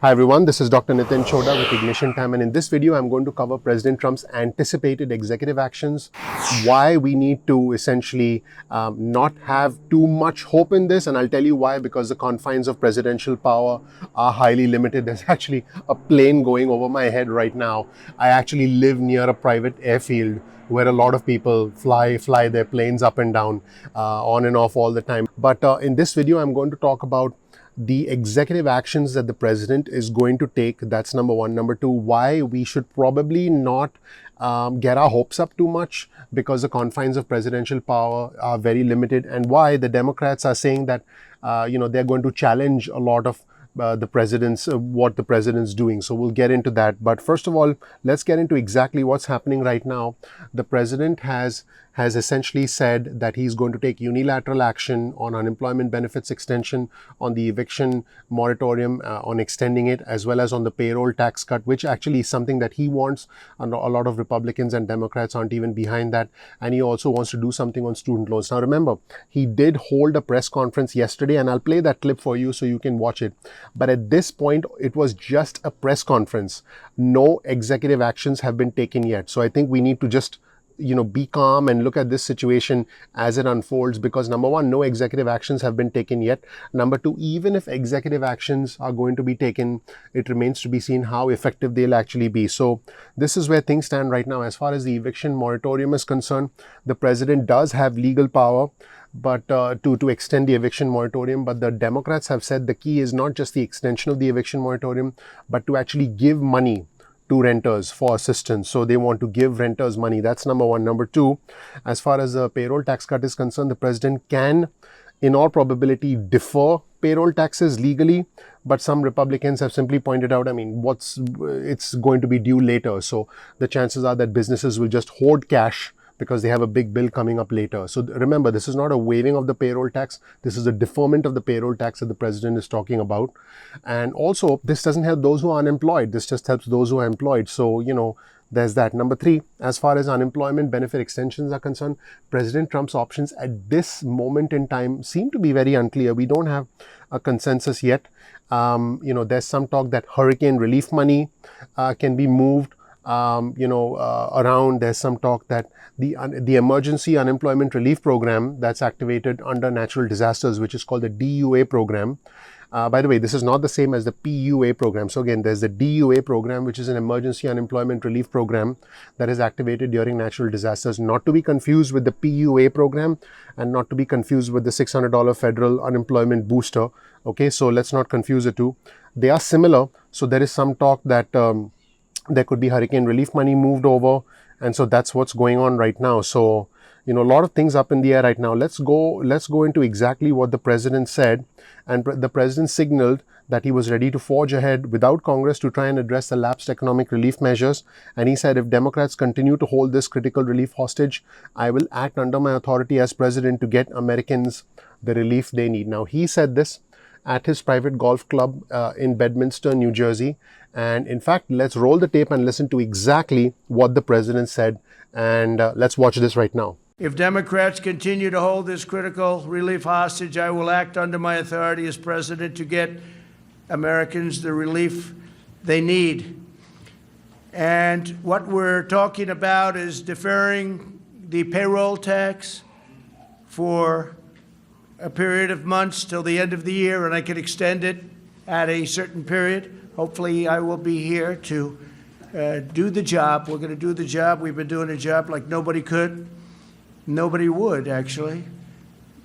Hi everyone, this is Dr. Nitin Chhoda with Ignition Time, and in this video I'm going to cover President Trump's anticipated executive actions, why we need to essentially not have too much hope in this, and I'll tell you why, because the confines of presidential power are highly limited. There's actually a plane going over my head right now. I actually live near a private airfield where a lot of people fly their planes up and down, on and off all the time. But in this video I'm going to talk about the executive actions that the president is going to take. That's number one. Number two, why we should probably not get our hopes up too much, because the confines of presidential power are very limited, and why the Democrats are saying that they're going to challenge a lot of the president's what the president's doing. So we'll get into that. But first of all, let's get into exactly what's happening right now. The president has essentially said that he's going to take unilateral action on unemployment benefits extension, on the eviction moratorium, on extending it, as well as on the payroll tax cut, which actually is something that he wants. And a lot of Republicans and Democrats aren't even behind that. And he also wants to do something on student loans. Now remember, he did hold a press conference yesterday, and I'll play that clip for you so you can watch it. But at this point, it was just a press conference. No executive actions have been taken yet. So I think we need to just be calm and look at this situation as it unfolds, because number one, no executive actions have been taken yet. Number two, even if executive actions are going to be taken, it remains to be seen how effective they'll actually be. So this is where things stand right now. As far as the eviction moratorium is concerned, the president does have legal power but to extend the eviction moratorium. But the Democrats have said the key is not just the extension of the eviction moratorium, but to actually give money to renters for assistance. So they want to give renters money. That's number one. Number two, as far as the payroll tax cut is concerned, the president can, in all probability, defer payroll taxes legally. But some Republicans have simply pointed out, it's going to be due later. So the chances are that businesses will just hoard cash because they have a big bill coming up later. So remember, this is not a waiving of the payroll tax. This is a deferment of the payroll tax that the president is talking about. And also, this doesn't help those who are unemployed. This just helps those who are employed. So, there's that. Number three, as far as unemployment benefit extensions are concerned, President Trump's options at this moment in time seem to be very unclear. We don't have a consensus yet. There's some talk that hurricane relief money can be moved around. There's some talk that the emergency unemployment relief program that's activated under natural disasters, which is called the DUA program. By the way, this is not the same as the PUA program. So again, there's the DUA program, which is an emergency unemployment relief program that is activated during natural disasters, not to be confused with the PUA program and not to be confused with the $600 federal unemployment booster. Okay, so let's not confuse the two. They are similar. So there is some talk that there could be hurricane relief money moved over. And so that's what's going on right now. So, a lot of things up in the air right now. Let's go into exactly what the president said. And the president signaled that he was ready to forge ahead without Congress to try and address the lapsed economic relief measures. And he said, if Democrats continue to hold this critical relief hostage, I will act under my authority as president to get Americans the relief they need. Now, he said this at his private golf club in Bedminster, New Jersey. And in fact, let's roll the tape and listen to exactly what the president said. And let's watch this right now. If Democrats continue to hold this critical relief hostage, I will act under my authority as president to get Americans the relief they need. And what we're talking about is deferring the payroll tax for a period of months till the end of the year, and I can extend it at a certain period. Hopefully, I will be here to do the job. We're going to do the job. We've been doing a job like nobody could. Nobody would, actually.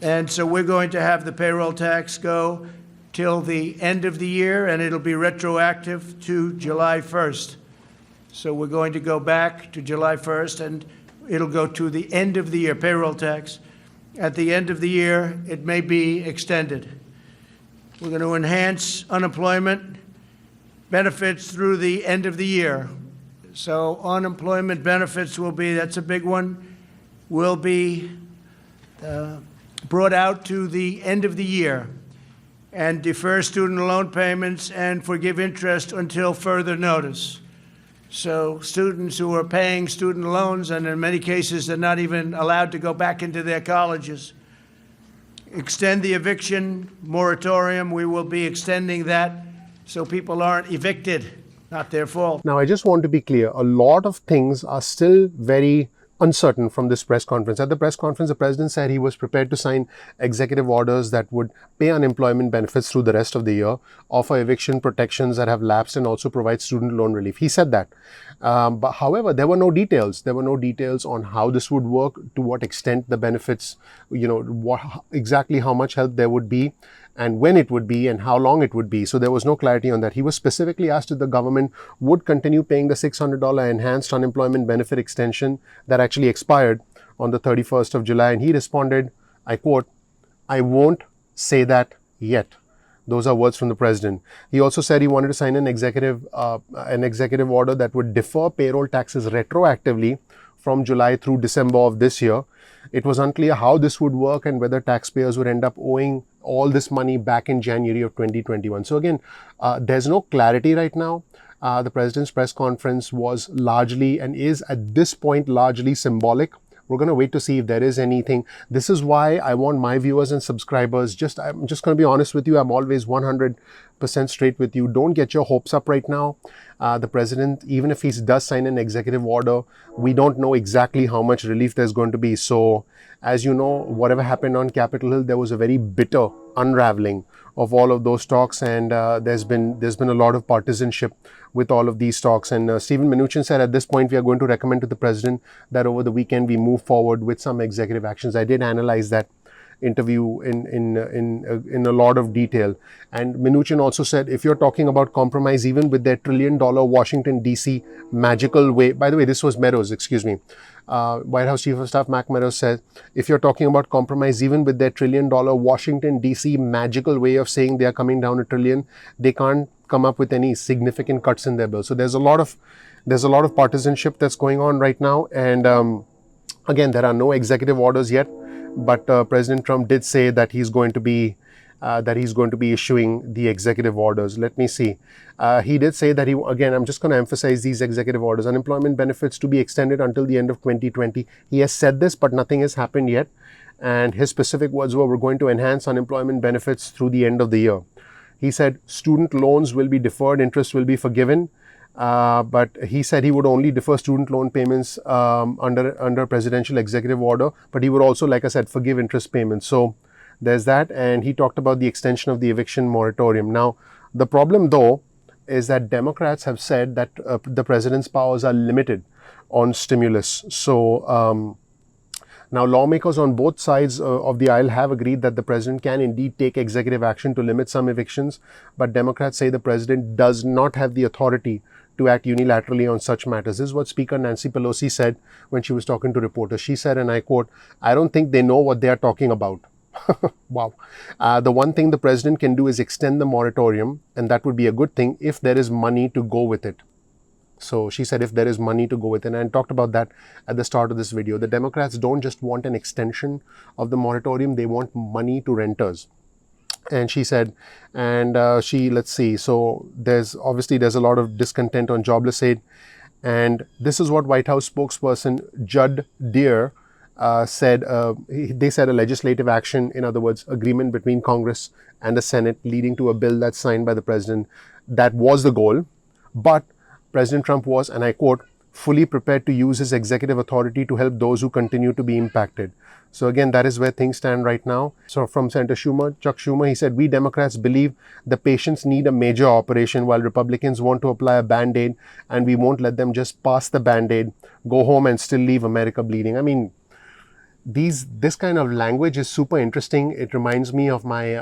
And so we're going to have the payroll tax go till the end of the year, and it'll be retroactive to July 1st. So we're going to go back to July 1st, and it'll go to the end of the year, payroll tax. At the end of the year, it may be extended. We're going to enhance unemployment benefits through the end of the year. So unemployment benefits will be, that's a big one, will be brought out to the end of the year, and defer student loan payments and forgive interest until further notice. So students who are paying student loans, and in many cases they're not even allowed to go back into their colleges. Extend the eviction moratorium. We will be extending that so people aren't evicted. Not their fault. Now, I just want to be clear. A lot of things are still very uncertain from this press conference. At the press conference, the president said he was prepared to sign executive orders that would pay unemployment benefits through the rest of the year, offer eviction protections that have lapsed, and also provide student loan relief. He said that. But however, there were no details. There were no details on how this would work, to what extent the benefits, exactly how much help there would be, and when it would be, and how long it would be. So there was no clarity on that. He was specifically asked if the government would continue paying the $600 enhanced unemployment benefit extension that actually expired on the 31st of July. And he responded, I quote, "I won't say that yet." Those are words from the president. He also said he wanted to sign an executive order that would defer payroll taxes retroactively from July through December of this year. It was unclear how this would work and whether taxpayers would end up owing all this money back in January of 2021. So again, there's no clarity right now. The president's press conference was largely, and is at this point, largely symbolic. We're going to wait to see if there is anything. This is why I want my viewers and subscribers, I'm just going to be honest with you. I'm always 100% straight with you. Don't get your hopes up right now. The president, even if he does sign an executive order, we don't know exactly how much relief there's going to be. So, as you know, whatever happened on Capitol Hill, there was a very bitter unraveling of all of those talks, and there's been a lot of partisanship with all of these talks. And Steven Mnuchin said at this point we are going to recommend to the president that over the weekend we move forward with some executive actions. I did analyze that interview in a lot of detail. And Mnuchin also said, if you're talking about compromise, even with their $1 trillion Washington DC magical way, by the way, this was Meadows, excuse me. White House Chief of Staff Mac Meadows said, if you're talking about compromise, even with their $1 trillion Washington DC magical way of saying they are coming down $1 trillion, they can't come up with any significant cuts in their bill. So there's a lot of partisanship that's going on right now. And again, there are no executive orders yet, but President Trump did say that he's going to be issuing the executive orders. Let me see. He did say that I'm just going to emphasize these executive orders. Unemployment benefits to be extended until the end of 2020. He has said this, but nothing has happened yet. And his specific words were, we're going to enhance unemployment benefits through the end of the year. He said student loans will be deferred, interest will be forgiven. But he said he would only defer student loan payments under presidential executive order. But he would also, like I said, forgive interest payments. So there's that. And he talked about the extension of the eviction moratorium. Now, the problem, though, is that Democrats have said that the president's powers are limited on stimulus. So now lawmakers on both sides of the aisle have agreed that the president can indeed take executive action to limit some evictions. But Democrats say the president does not have the authority to act unilaterally on such matters. This is what Speaker Nancy Pelosi said when she was talking to reporters. She said, and I quote, "I don't think they know what they are talking about." Wow. The one thing the president can do is extend the moratorium, and that would be a good thing if there is money to go with it. So she said if there is money to go with it, and I talked about that at the start of this video. The Democrats don't just want an extension of the moratorium, they want money to renters. And she said, let's see, so there's a lot of discontent on jobless aid. And this is what White House spokesperson Judd Deere said. They said a legislative action, in other words, agreement between Congress and the Senate leading to a bill that's signed by the president. That was the goal. But President Trump was, and I quote, fully prepared to use his executive authority to help those who continue to be impacted. So again, that is where things stand right now. So from Senator Chuck Schumer, he said, we Democrats believe the patients need a major operation while Republicans want to apply a Band-Aid, and we won't let them just pass the Band-Aid, go home and still leave America bleeding. I mean, this kind of language is super interesting. It reminds me of my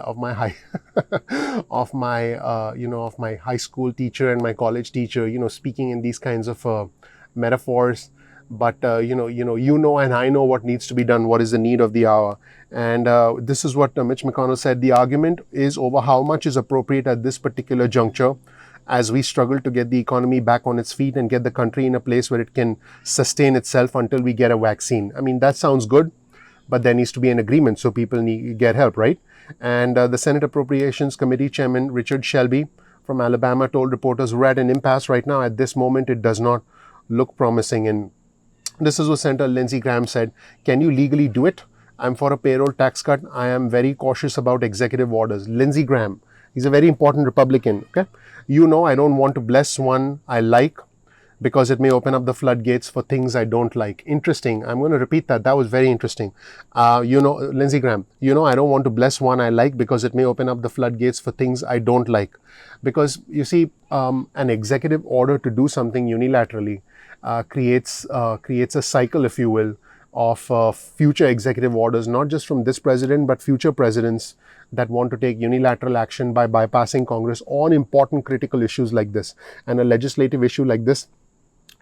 high school teacher and my college teacher, speaking in these kinds of metaphors. But and I know what needs to be done, what is the need of the hour. And this is what Mitch McConnell said. The argument is over how much is appropriate at this particular juncture as we struggle to get the economy back on its feet and get the country in a place where it can sustain itself until we get a vaccine. I mean, that sounds good, but there needs to be an agreement so people get help, right? And the Senate Appropriations Committee Chairman Richard Shelby from Alabama told reporters, we're at an impasse right now. At this moment, it does not look promising. And this is what Senator Lindsey Graham said. Can you legally do it? I'm for a payroll tax cut. I am very cautious about executive orders. Lindsey Graham, He's a very important Republican. Okay, I don't want to bless one I like because it may open up the floodgates for things I don't like. Interesting. I'm going to repeat that. That was very interesting. Lindsey Graham, I don't want to bless one I like because it may open up the floodgates for things I don't like. Because you see, an executive order to do something unilaterally creates a cycle, if you will, of future executive orders, not just from this president, but future presidents that want to take unilateral action by bypassing Congress on important critical issues like this. And a legislative issue like this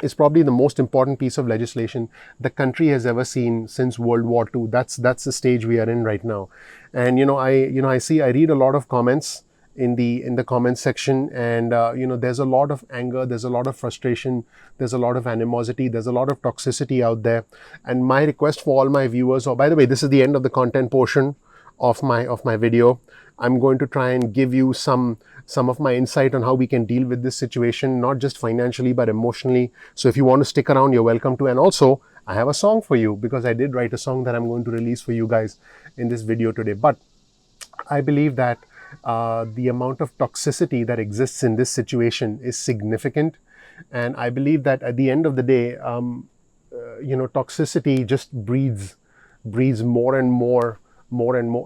is probably the most important piece of legislation the country has ever seen since World War II. That's the stage we are in right now. And I read a lot of comments in the comments section, and there's a lot of anger, there's a lot of frustration, there's a lot of animosity, there's a lot of toxicity out there. And my request for all my viewers, by the way, this is the end of the content portion of my video. I'm going to try and give you some of my insight on how we can deal with this situation, not just financially but emotionally. So if you want to stick around, you're welcome to. And also, I have a song for you, because I did write a song that I'm going to release for you guys in this video today. But I believe that the amount of toxicity that exists in this situation is significant, and I believe that at the end of the day, toxicity just breeds more and more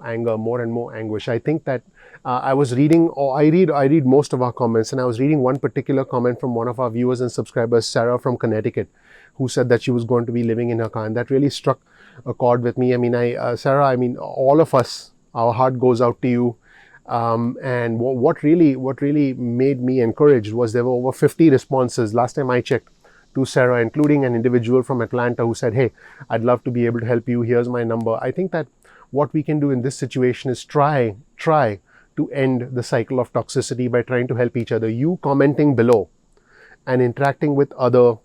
anger, more and more anguish. I think that I was reading, or I read most of our comments, and I was reading one particular comment from one of our viewers and subscribers, Sarah from Connecticut, who said that she was going to be living in her car, and that really struck a chord with me. I mean, Sarah, all of us, our heart goes out to you. And what really made me encouraged was there were over 50 responses last time I checked to Sarah, including an individual from Atlanta who said, "Hey, I'd love to be able to help you. Here's my number." I think that what we can do in this situation is try to end the cycle of toxicity by trying to help each other. You commenting below and interacting with other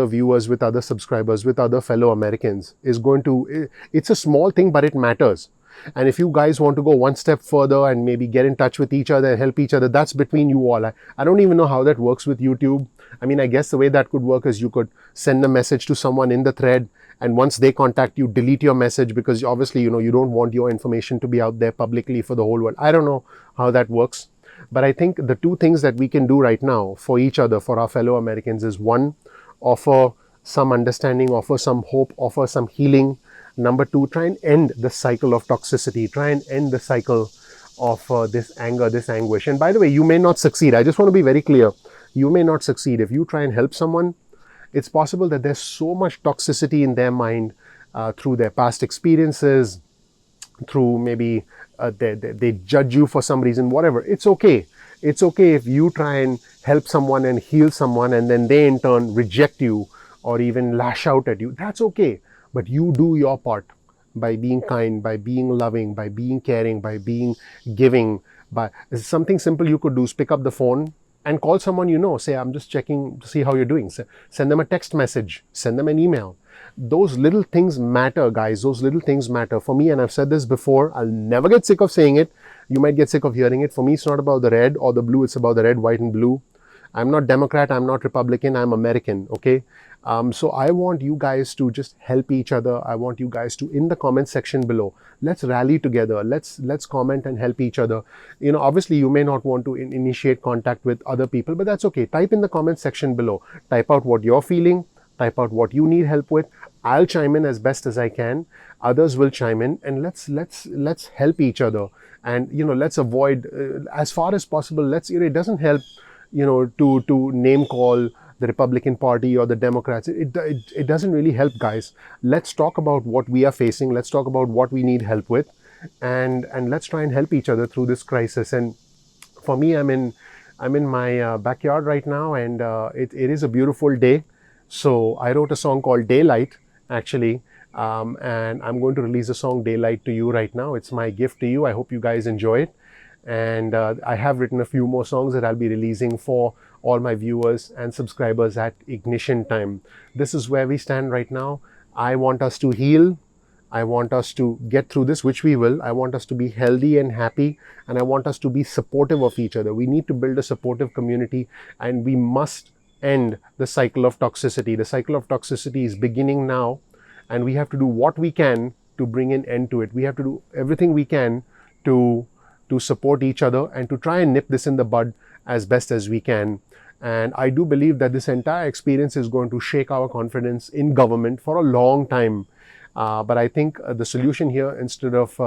viewers, with other subscribers, with other fellow Americans is going to, it's a small thing, but it matters. And if you guys want to go one step further and maybe get in touch with each other and help each other, that's between you all. I don't even know how that works with YouTube. I guess the way that could work is you could send a message to someone in the thread, and once they contact you, delete your message, because obviously, you don't want your information to be out there publicly for the whole world. I don't know how that works. But I think the two things that we can do right now for each other, for our fellow Americans, is one, offer some understanding, offer some hope, offer some healing. Number two, try and end the cycle of toxicity, try and end the cycle of this anger, this anguish. And by the way, you may not succeed. I just want to be very clear. You may not succeed. If you try and help someone, it's possible that there's so much toxicity in their mind through their past experiences, through maybe they judge you for some reason, whatever. It's okay. It's okay if you try and help someone and heal someone, and then they in turn reject you or even lash out at you. That's okay. But you do your part by being kind, by being loving, by being caring, by being giving. By something simple you could do is pick up the phone and call someone you know. Say, "I'm just checking to see how you're doing." Send them a text message. Send them an email. Those little things matter, guys. Those little things matter. For me, and I've said this before, I'll never get sick of saying it. You might get sick of hearing it. For me, it's not about the red or the blue. It's about the red, white, and blue. I'm not Democrat. I'm not Republican. I'm American. Okay. So I want you guys to just help each other. I want you guys to, in the comment section below, let's rally together. Let's comment and help each other. Obviously you may not want to initiate contact with other people, but that's okay. Type in the comment section below. Type out what you're feeling. Type out what you need help with. I'll chime in as best as I can. Others will chime in, and let's help each other. And let's avoid, as far as possible. It doesn't help, to name call the Republican Party or the Democrats. It doesn't really help, guys. Let's talk about what we are facing. Let's talk about what we need help with, and let's try and help each other through this crisis. And for me, I'm in my backyard right now, and it is a beautiful day. So I wrote a song called Daylight, actually, and I'm going to release the song Daylight to you right now. It's my gift to you. I hope you guys enjoy it. And I have written a few more songs that I'll be releasing for all my viewers and subscribers at Ignition Time. This is where we stand right now. I want us to heal. I want us to get through this, which we will. I want us to be healthy and happy, and I want us to be supportive of each other. We need to build a supportive community, and we must end the cycle of toxicity. The cycle of toxicity is beginning now, and we have to do what we can to bring an end to it. We have to do everything we can to to support each other and to try and nip this in the bud as best as we can. And I do believe that this entire experience is going to shake our confidence in government for a long time. But I think the solution here, instead of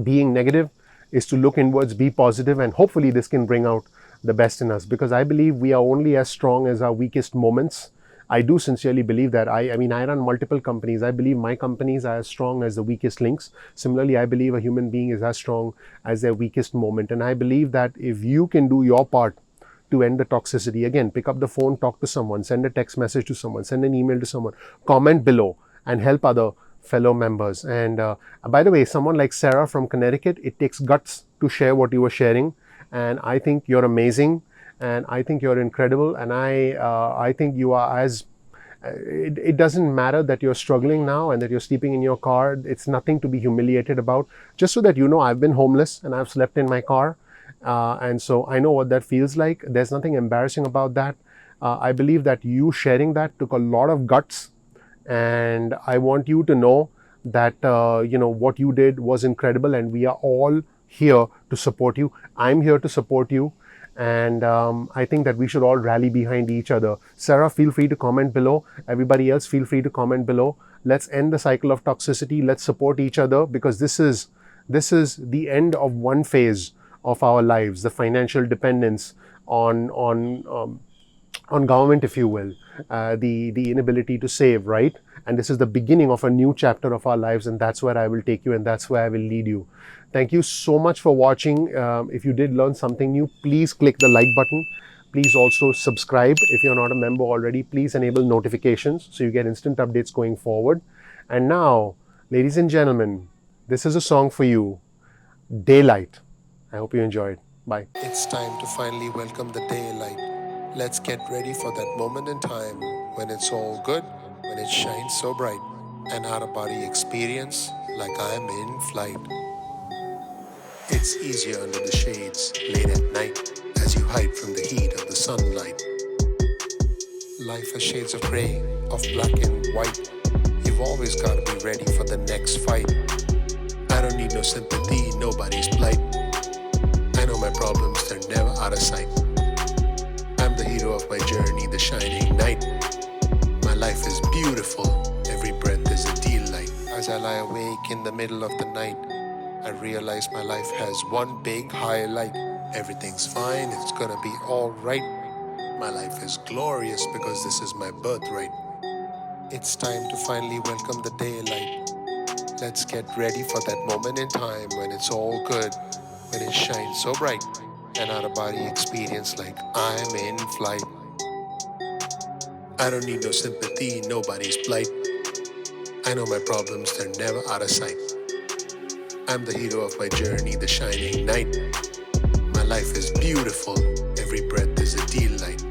being negative, is to look inwards, be positive, and hopefully this can bring out the best in us, because I believe we are only as strong as our weakest moments. I do sincerely believe that. I mean, I run multiple companies. I believe my companies are as strong as the weakest links. Similarly, I believe a human being is as strong as their weakest moment. And I believe that if you can do your part to end the toxicity, again, pick up the phone, talk to someone, send a text message to someone, send an email to someone, comment below, and help other fellow members. And by the way, someone like Sarah from Connecticut, it takes guts to share what you were sharing. And I think you're amazing. And I think you're incredible. And I think you are as... It doesn't matter that you're struggling now and that you're sleeping in your car. It's nothing to be humiliated about. Just so that you know, I've been homeless and I've slept in my car. And so I know what that feels like. There's nothing embarrassing about that. I believe that you sharing that took a lot of guts. And I want you to know that, what you did was incredible. And we are all here to support you. I'm here to support you. And I think that we should all rally behind each other. Sarah, feel free to comment below. Everybody else, feel free to comment below. Let's end the cycle of toxicity. Let's support each other, because this is the end of one phase of our lives, the financial dependence on government, if you will, the inability to save, right? And this is the beginning of a new chapter of our lives, and that's where I will take you, and that's where I will lead you. Thank you so much for watching. If you did learn something new, please click the like button. Please also subscribe. If you're not a member already, please enable notifications so you get instant updates going forward. And now, ladies and gentlemen, this is a song for you, Daylight. I hope you enjoyed. Bye. It's time to finally welcome the daylight. Let's get ready for that moment in time when it's all good, when it shines so bright. An out-of-body experience like I'm in flight. It's easier under the shades late at night as you hide from the heat of the sunlight. Life has shades of gray, of black and white. You've always got to be ready for the next fight. I don't need no sympathy, nobody's plight. I know my problems, they're never out of sight. I'm the hero of my journey, the shining knight. My life is beautiful, every breath is a delight. As I lie awake in the middle of the night, I realize my life has one big highlight. Everything's fine, it's gonna be alright. My life is glorious because this is my birthright. It's time to finally welcome the daylight. Let's get ready for that moment in time when it's all good, when it shines so bright. An out-of-body experience like I'm in flight. I don't need no sympathy, nobody's plight. I know my problems, they're never out of sight. I'm the hero of my journey, the shining knight. My life is beautiful, every breath is a delight.